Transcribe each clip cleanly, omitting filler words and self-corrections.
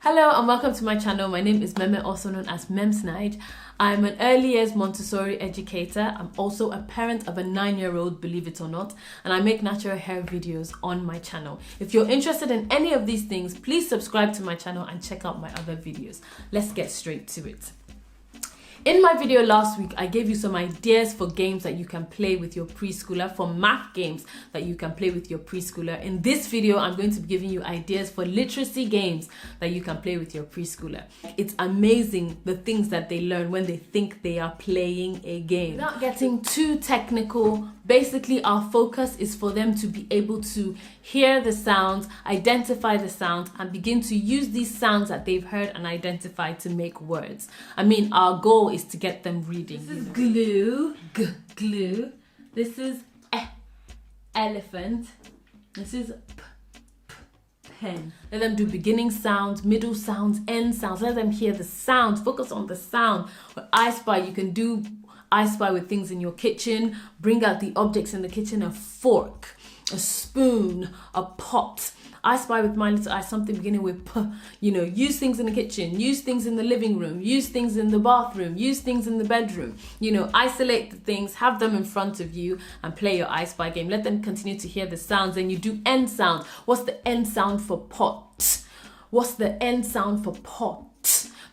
Hello and welcome to my channel. My name is Meme, also known as Memsnaij. I'm an early years Montessori educator. I'm also a parent of a 9-year-old, believe it or not, and I make natural hair videos on my channel. If you're interested in any of these things, please subscribe to my channel and check out my other videos. Let's get straight to it. In my video last week, I gave you some ideas for games that you can play with your preschooler, for math games that you can play with your preschooler. In this video, I'm going to be giving you ideas for literacy games that you can play with your preschooler. It's amazing the things that they learn when they think they are playing a game. Without getting too technical, basically our focus is for them to be able to hear the sounds, identify the sounds, and begin to use these sounds that they've heard and identified to make words. I mean, our goal is to get them reading. This is glue, glue. This is elephant. This is pen. Let them do beginning sounds, middle sounds, end sounds. Let them hear the sounds. Focus on the sound. With I Spy, you can do I Spy with things in your kitchen. Bring out the objects in the kitchen: a fork, a spoon, a pot. I Spy with my little eye, something beginning with P. You know, use things in the kitchen, use things in the living room, use things in the bathroom, use things in the bedroom. You know, isolate the things, have them in front of you and play your I Spy game. Let them continue to hear the sounds. And you do end sounds. What's the end sound for pot? What's the end sound for pot?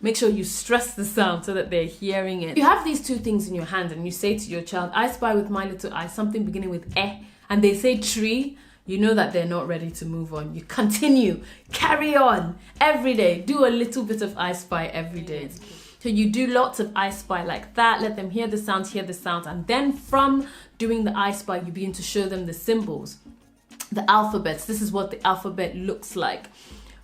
Make sure you stress the sound so that they're hearing it. You have these two things in your hand and you say to your child, I Spy with my little eye, something beginning with and they say tree. You know that they're not ready to move on. You continue, carry on every day. Do a little bit of I Spy every day. So you do lots of I Spy like that. Let them hear the sounds, and then from doing the I Spy, you begin to show them the symbols, the alphabets. This is what the alphabet looks like.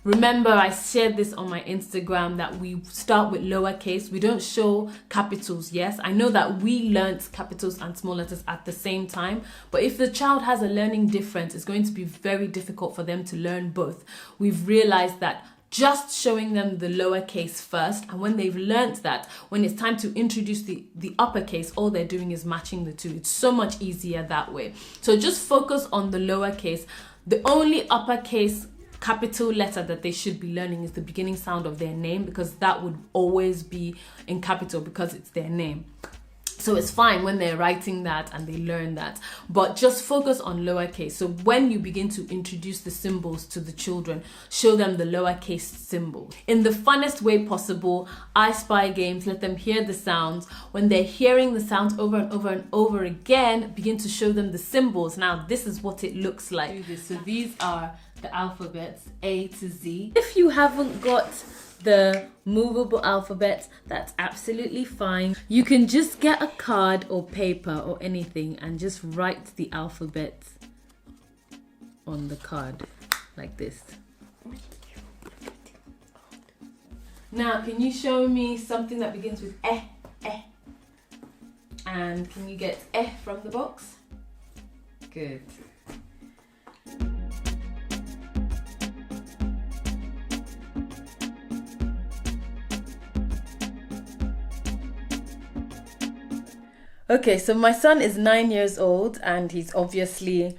Remember, I shared this on my Instagram that we start with lowercase. We don't show capitals. Yes, I know that we learnt capitals and small letters at the same time, but if the child has a learning difference, it's going to be very difficult for them to learn both. We've realized that just showing them the lowercase first, and when they've learnt that, when it's time to introduce the uppercase, all they're doing is matching the two. It's so much easier that way. So just focus on the lowercase. The only uppercase capital letter that they should be learning is the beginning sound of their name, because that would always be in capital because it's their name. So it's fine when they're writing that and they learn that, but just focus on lowercase. So when you begin to introduce the symbols to the children, show them the lowercase symbol in the funnest way possible. I Spy games, let them hear the sounds. When they're hearing the sounds over and over and over again, begin to show them the symbols. Now this is what it looks like. So these are the alphabets A to Z. If you haven't got the movable alphabet, that's absolutely fine. You can just get a card or paper or anything and just write the alphabet on the card like this. Now, can you show me something that begins with and can you get from the box? Good. Okay, so my son is 9 years old and he's obviously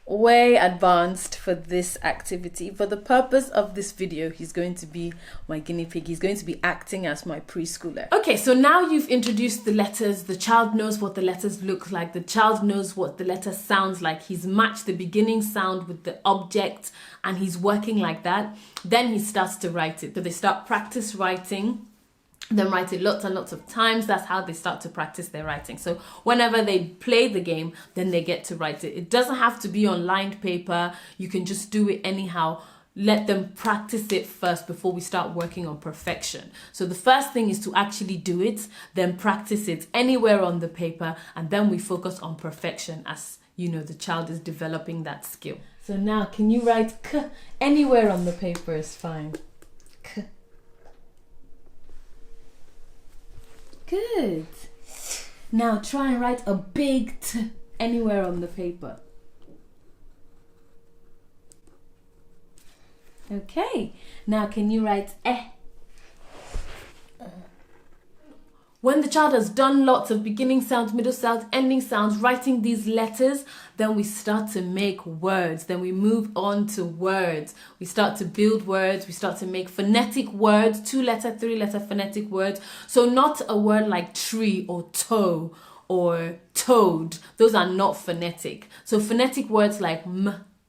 way advanced for this activity. For the purpose of this video, he's going to be my guinea pig. He's going to be acting as my preschooler. Okay, so now you've introduced the letters. The child knows what the letters look like. The child knows what the letter sounds like. He's matched the beginning sound with the object and he's working like that. Then he starts to write it. So they start practice writing. Then write it lots and lots of times. That's how they start to practice their writing. So whenever they play the game, then they get to write it. It doesn't have to be on lined paper. You can just do it anyhow. Let them practice it first before we start working on perfection. So the first thing is to actually do it, then practice it anywhere on the paper, and then we focus on perfection as, you know, the child is developing that skill. So now, can you write K? Anywhere on the paper is fine. K. Good. Now try and write a big T anywhere on the paper. Okay. Now can you write When the child has done lots of beginning sounds, middle sounds, ending sounds, writing these letters, then we start to make words. Then we move on to words. We start to build words. We start to make phonetic words, 2-letter, 3-letter phonetic words. So not a word like tree or toe or toad. Those are not phonetic. So phonetic words like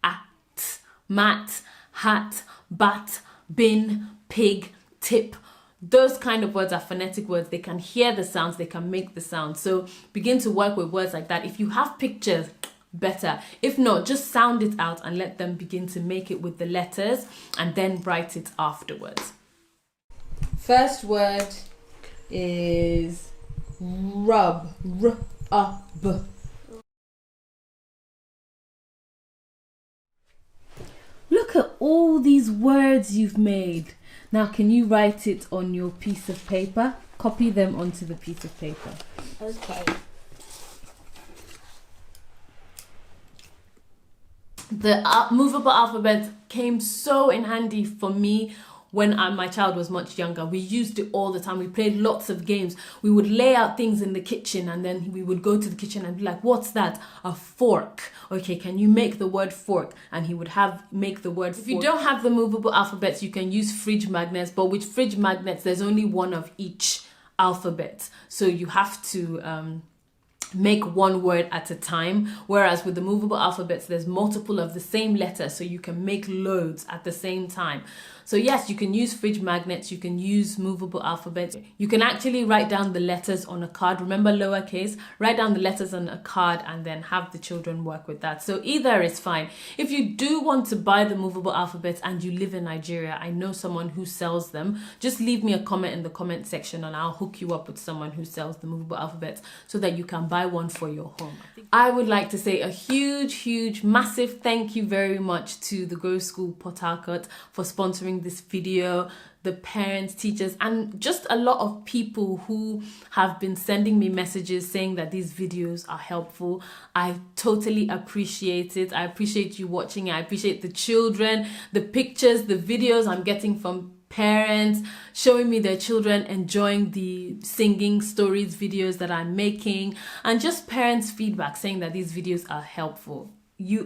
at, mat, hat, bat, bin, pig, tip. Those kind of words are phonetic words. They can hear the sounds, they can make the sounds. So begin to work with words like that. If you have pictures, better. If not, just sound it out and let them begin to make it with the letters and then write it afterwards. First word is rub. R-U-B. Look at all these words you've made. Now, can you write it on your piece of paper? Copy them onto the piece of paper. Okay. The movable alphabet came so in handy for me when my child was much younger. We used it all the time. We played lots of games. We would lay out things in the kitchen and then we would go to the kitchen and be like, what's that? A fork. Okay, can you make the word fork? And he would make the word fork. If you don't have the movable alphabets, you can use fridge magnets. But with fridge magnets, there's only one of each alphabet. So you have to make one word at a time, whereas with the movable alphabets there's multiple of the same letter, so you can make loads at the same time. So yes, you can use fridge magnets, you can use movable alphabets. You can actually write down the letters on a card. Remember, lowercase, write down the letters on a card and then have the children work with that. So either is fine. If you do want to buy the movable alphabets and you live in Nigeria, I know someone who sells them. Just leave me a comment in the comment section and I'll hook you up with someone who sells the movable alphabets so that you can buy one for your home. I would like to say a huge, massive thank you very much to the Grow School Port Harcourt for sponsoring this video, the parents, teachers, and just a lot of people who have been sending me messages saying that these videos are helpful. I totally appreciate it. I appreciate you watching it. I appreciate the children, the pictures, the videos I'm getting from parents showing me their children enjoying the singing stories videos that I'm making, and just parents' feedback saying that these videos are helpful.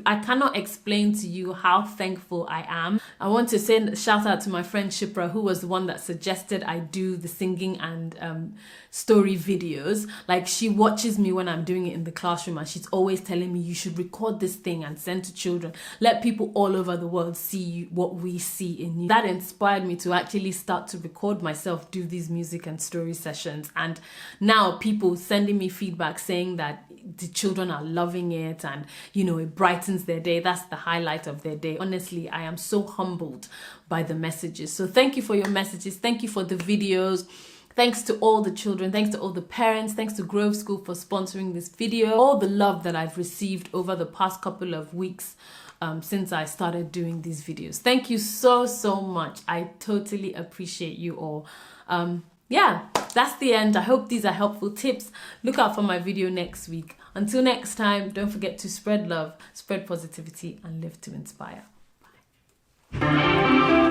I cannot explain to you how thankful I am. I want to send a shout out to my friend Shipra, who was the one that suggested I do the singing and story videos. Like, she watches me when I'm doing it in the classroom and she's always telling me, you should record this thing and send to children. Let people all over the world see what we see in you. That inspired me to actually start to record myself, do these music and story sessions. And now people sending me feedback saying that the children are loving it and, you know, it brightens their day. That's the highlight of their day. Honestly, I am so humbled by the messages. So thank you for your messages. Thank you for the videos. Thanks to all the children. Thanks to all the parents. Thanks to Grove School for sponsoring this video. All the love that I've received over the past couple of weeks since I started doing these videos. Thank you so much. I totally appreciate you all. Yeah, that's the end. I hope these are helpful tips. Look out for my video next week. Until next time, don't forget to spread love, spread positivity, and live to inspire. Bye.